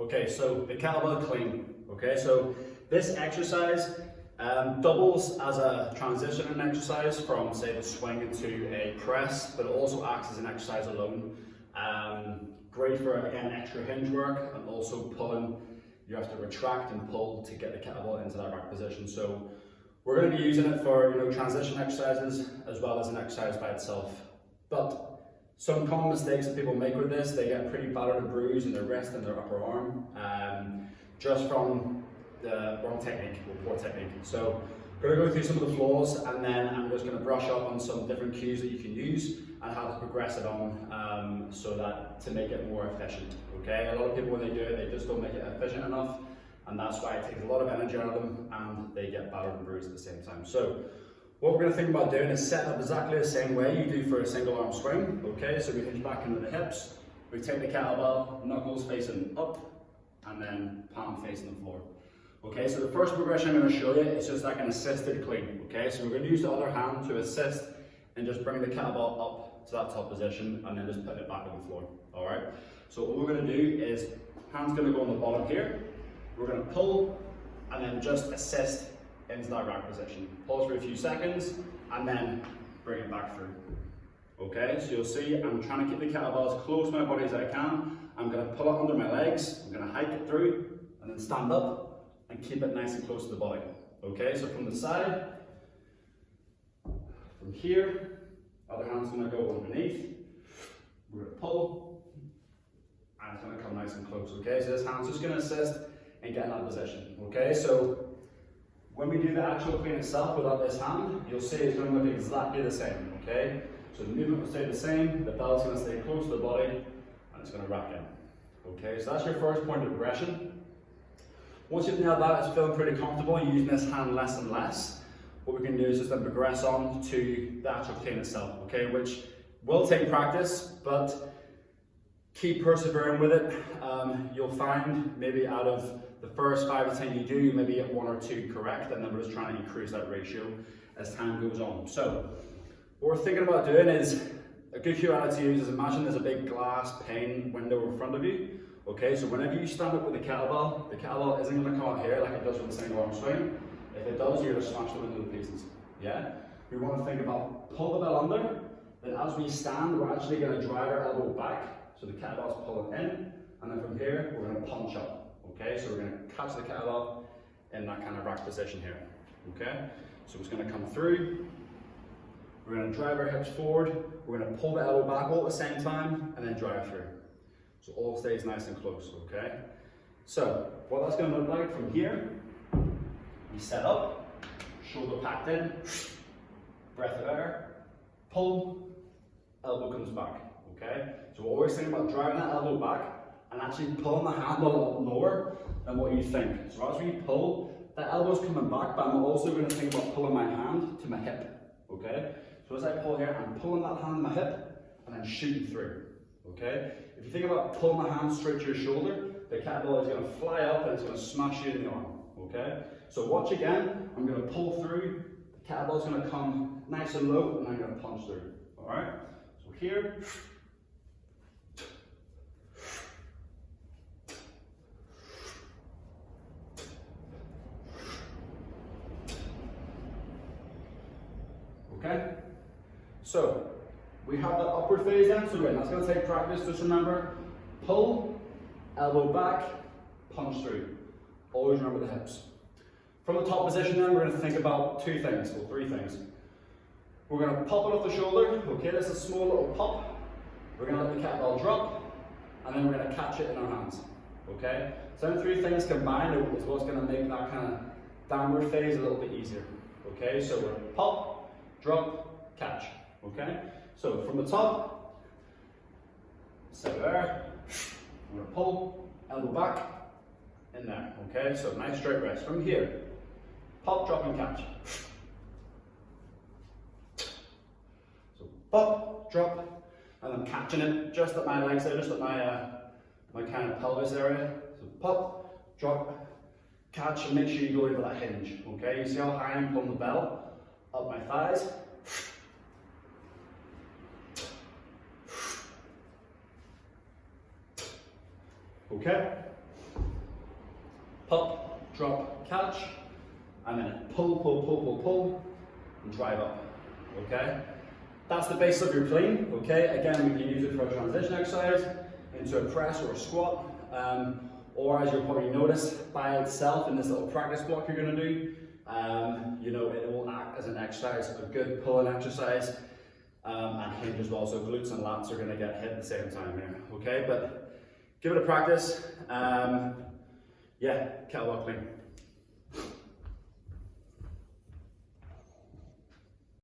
Okay, so the kettlebell clean. Okay, so this exercise doubles as a transition exercise from, say, the swing into a press, but it also acts as an exercise alone. Great for, again, extra hinge work, and also pulling. You have to retract and pull to get the kettlebell into that rack position. So we're going to be using it for, transition exercises as well as an exercise by itself. But some common mistakes that people make with this, they get pretty battered and bruised in their wrist and their upper arm, just from the wrong technique or poor technique. So I'm going to go through some of the flaws, and then I'm just going to brush up on some different cues that you can use and how to progress it on, so that to make it more efficient. Okay, a lot of people when they do it, they just don't make it efficient enough, and that's why it takes a lot of energy out of them, and they get battered and bruised at the same time. So what we're going to think about doing is setting up exactly the same way you do for a single arm swing. Okay, so we hinge back into the hips, we take the kettlebell, knuckles facing up, and then palm facing the floor. Okay, so the first progression I'm going to show you is just like an assisted clean. Okay, so we're going to use the other hand to assist and just bring the kettlebell up to that top position and then just put it back on the floor. All right, so what we're going to do is hand's going to go on the bottom here. We're going to pull and then just assist into that rack position. Pause for a few seconds and then bring it back through. Okay, so you'll see I'm trying to keep the kettlebell as close to my body as I can. I'm going to pull it under my legs, I'm going to hike it through and then stand up and keep it nice and close to the body. Okay, so from the side, from here, other hand's going to go underneath. We're going to pull and it's going to come nice and close. Okay, so this hand's just going to assist in getting that position. Okay, so when we do the actual clean itself without this hand, you'll see it's going to look exactly the same. Okay, so the movement will stay the same, the bell's going to stay close to the body, and it's going to rack in. Okay, so that's your first point of progression. Once you've nailed that, it's feeling pretty comfortable using this hand less and less. What we can do is just then progress on to the actual clean itself, okay, which will take practice, but keep persevering with it. You'll find maybe out of the first 5 to 10 you do, you maybe get 1 or 2 correct, and then we're just trying to increase that ratio as time goes on. So what we're thinking about doing is, a good cue to use is imagine there's a big glass pane window in front of you. Okay, so whenever you stand up with the kettlebell isn't going to come out here like it does with a single arm swing. If it does, you're going to smash them into the pieces. Yeah? We want to think about pull the bell under, then as we stand, we're actually going to drive our elbow back, so the kettlebell's pulling in, and then from here, we're going to punch up. Okay, so we're going to catch the kettlebell in that kind of rack position here. Okay, so it's going to come through, we're going to drive our hips forward, we're going to pull the elbow back all at the same time, and then drive through. So all stays nice and close, okay? So what that's going to look like from here, we set up, shoulder packed in, breath of air, pull, elbow comes back, okay? So we're always thinking about driving that elbow back and actually pulling the hand a little lower than what you think. So as we pull, that elbow's coming back, but I'm also going to think about pulling my hand to my hip, okay? So as I pull here, I'm pulling that hand to my hip and then shooting through, okay? If you think about pulling the hand straight to your shoulder, the kettlebell is going to fly up and it's going to smash you in the arm, okay? So watch again, I'm going to pull through, the kettlebell is going to come nice and low, and I'm going to punch through, alright? So here, okay? So, we have that upward phase then, so again, that's going to take practice. Just remember, pull, elbow back, punch through. Always remember the hips. From the top position then, we're going to think about 2 things, or 3 things. We're going to pop it off the shoulder, okay, that's a small little pop. We're going to let the kettlebell drop, and then we're going to catch it in our hands, okay? So then 3 things combined is what's going to make that kind of downward phase a little bit easier, okay? So we're going to pop, drop, catch, okay? So from the top, set there, I'm going to pull, elbow back, in there, okay? So nice straight rest. From here, pop, drop and catch. So pop, drop, and I'm catching it just at my legs there, just at my, my kind of pelvis area. So pop, drop, catch, and make sure you go into that hinge, okay? You see how high I'm pulling the bell? Up my thighs. Okay, up, drop, catch, and then pull, pull, pull, pull, pull, and drive up, okay? That's the base of your clean, okay? Again, we can use it for a transition exercise, into a press or a squat, or as you'll probably notice, by itself in this little practice block you're gonna do, you know, it will act as an exercise, a good pulling exercise, and hinge as well, so glutes and lats are gonna get hit at the same time here, okay? But give it a practice, yeah, kettlebell clean.